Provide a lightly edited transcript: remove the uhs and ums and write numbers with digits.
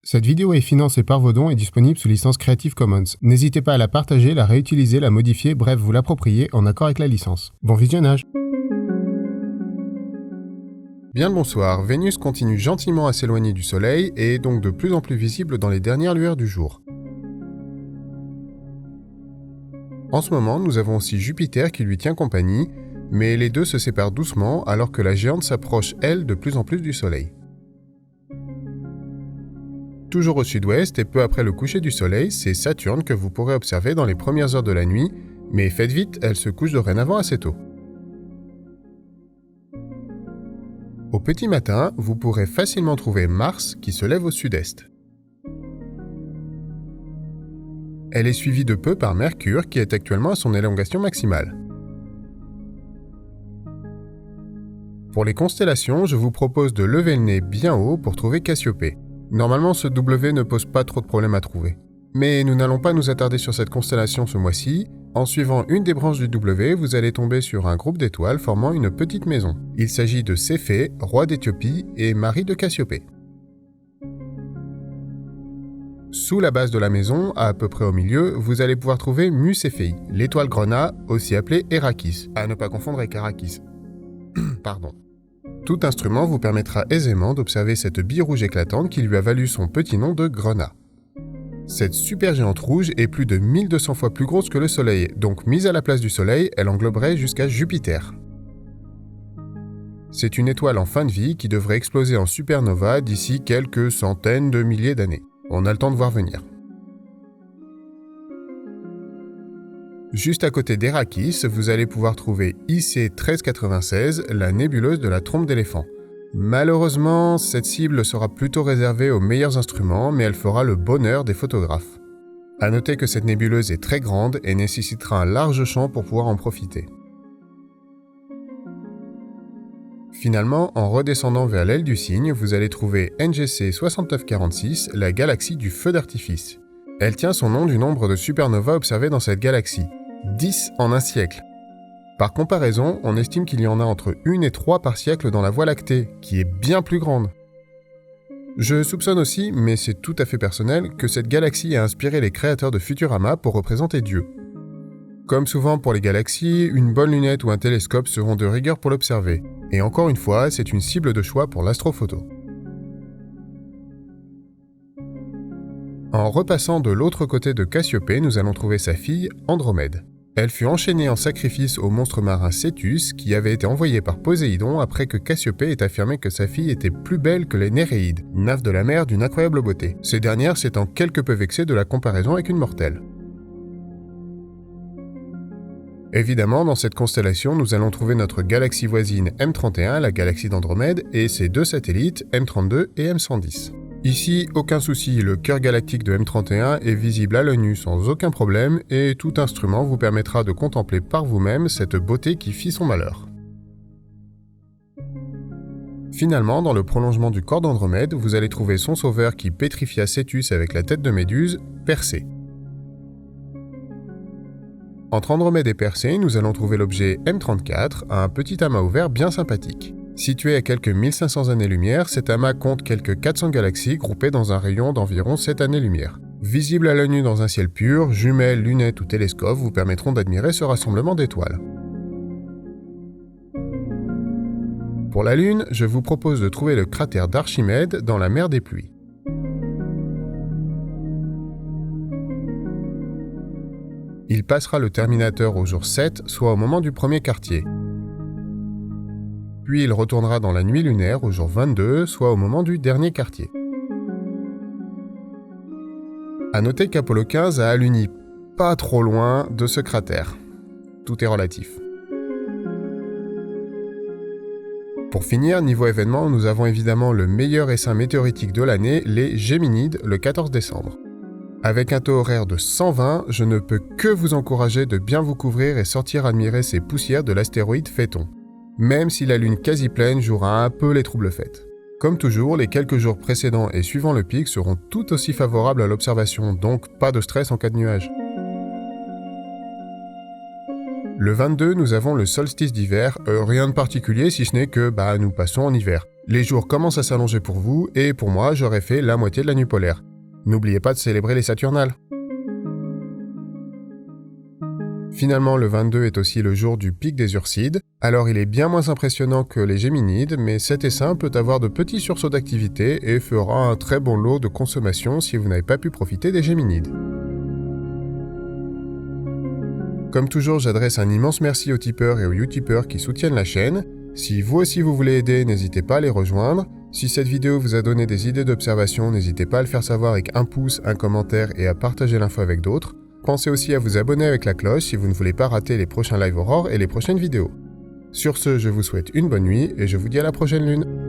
Cette vidéo est financée par vos dons et disponible sous licence Creative Commons. N'hésitez pas à la partager, la réutiliser, la modifier, bref, vous l'approprier en accord avec la licence. Bon visionnage! Bien le bonsoir, Vénus continue gentiment à s'éloigner du Soleil et est donc de plus en plus visible dans les dernières lueurs du jour. En ce moment, nous avons aussi Jupiter qui lui tient compagnie, mais les deux se séparent doucement alors que la géante s'approche, elle, de plus en plus du Soleil. Toujours au sud-ouest et peu après le coucher du Soleil, c'est Saturne que vous pourrez observer dans les premières heures de la nuit, mais faites vite, elle se couche dorénavant assez tôt. Au petit matin, vous pourrez facilement trouver Mars qui se lève au sud-est. Elle est suivie de peu par Mercure qui est actuellement à son élongation maximale. Pour les constellations, je vous propose de lever le nez bien haut pour trouver Cassiopée. Normalement, ce W ne pose pas trop de problèmes à trouver. Mais nous n'allons pas nous attarder sur cette constellation ce mois-ci. En suivant une des branches du W, vous allez tomber sur un groupe d'étoiles formant une petite maison. Il s'agit de Céphée, roi d'Éthiopie, et mari de Cassiopée. Sous la base de la maison, à peu près au milieu, vous allez pouvoir trouver Mu Céphei, l'étoile Grenat, aussi appelée Hérakis, à ne pas confondre avec Arrakis. Pardon. Tout instrument vous permettra aisément d'observer cette bille rouge éclatante qui lui a valu son petit nom de Grenat. Cette supergéante rouge est plus de 1200 fois plus grosse que le Soleil, donc mise à la place du Soleil, elle engloberait jusqu'à Jupiter. C'est une étoile en fin de vie qui devrait exploser en supernova d'ici quelques centaines de milliers d'années. On a le temps de voir venir. Juste à côté d'Hérakis, vous allez pouvoir trouver IC 1396, la nébuleuse de la trompe d'éléphant. Malheureusement, cette cible sera plutôt réservée aux meilleurs instruments, mais elle fera le bonheur des photographes. À noter que cette nébuleuse est très grande et nécessitera un large champ pour pouvoir en profiter. Finalement, en redescendant vers l'aile du cygne, vous allez trouver NGC 6946, la galaxie du feu d'artifice. Elle tient son nom du nombre de supernovas observés dans cette galaxie, 10 en un siècle. Par comparaison, on estime qu'il y en a entre 1 et 3 par siècle dans la Voie lactée, qui est bien plus grande. Je soupçonne aussi, mais c'est tout à fait personnel, que cette galaxie a inspiré les créateurs de Futurama pour représenter Dieu. Comme souvent pour les galaxies, une bonne lunette ou un télescope seront de rigueur pour l'observer, et encore une fois, c'est une cible de choix pour l'astrophoto. En repassant de l'autre côté de Cassiopée, nous allons trouver sa fille, Andromède. Elle fut enchaînée en sacrifice au monstre marin Cétus, qui avait été envoyé par Poséidon après que Cassiopée ait affirmé que sa fille était plus belle que les Néréides, nymphes de la mer d'une incroyable beauté, ces dernières s'étant quelque peu vexées de la comparaison avec une mortelle. Évidemment, dans cette constellation, nous allons trouver notre galaxie voisine M31, la galaxie d'Andromède, et ses deux satellites M32 et M110. Ici, aucun souci, le cœur galactique de M31 est visible à l'œil nu sans aucun problème et tout instrument vous permettra de contempler par vous-même cette beauté qui fit son malheur. Finalement, dans le prolongement du corps d'Andromède, vous allez trouver son sauveur qui pétrifia Cétus avec la tête de Méduse, Persée. Entre Andromède et Persée, nous allons trouver l'objet M34, un petit amas ouvert bien sympathique. Situé à quelques 1500 années-lumière, cet amas compte quelques 400 galaxies groupées dans un rayon d'environ 7 années-lumière. Visible à l'œil nu dans un ciel pur, jumelles, lunettes ou télescopes vous permettront d'admirer ce rassemblement d'étoiles. Pour la Lune, je vous propose de trouver le cratère d'Archimède dans la mer des pluies. Il passera le terminateur au jour 7, soit au moment du premier quartier. Puis il retournera dans la nuit lunaire au jour 22, soit au moment du dernier quartier. A noter qu'Apollo 15 a alluni pas trop loin de ce cratère. Tout est relatif. Pour finir, niveau événement, nous avons évidemment le meilleur essaim météoritique de l'année, les Géminides, le 14 décembre. Avec un taux horaire de 120, je ne peux que vous encourager de bien vous couvrir et sortir admirer ces poussières de l'astéroïde Phaéton. Même si la lune quasi pleine jouera un peu les troubles fêtes. Comme toujours, les quelques jours précédents et suivant le pic seront tout aussi favorables à l'observation, donc pas de stress en cas de nuages. Le 22, nous avons le solstice d'hiver, rien de particulier si ce n'est que nous passons en hiver. Les jours commencent à s'allonger pour vous, et pour moi, j'aurais fait la moitié de la nuit polaire. N'oubliez pas de célébrer les Saturnales. Finalement, le 22 est aussi le jour du pic des Ursides. Alors il est bien moins impressionnant que les Géminides, mais cet essaim peut avoir de petits sursauts d'activité et fera un très bon lot de consommation si vous n'avez pas pu profiter des Géminides. Comme toujours, j'adresse un immense merci aux tipeurs et aux utipeurs qui soutiennent la chaîne. Si vous aussi vous voulez aider, n'hésitez pas à les rejoindre. Si cette vidéo vous a donné des idées d'observation, n'hésitez pas à le faire savoir avec un pouce, un commentaire et à partager l'info avec d'autres. Pensez aussi à vous abonner avec la cloche si vous ne voulez pas rater les prochains live aurores et les prochaines vidéos. Sur ce, je vous souhaite une bonne nuit et je vous dis à la prochaine lune.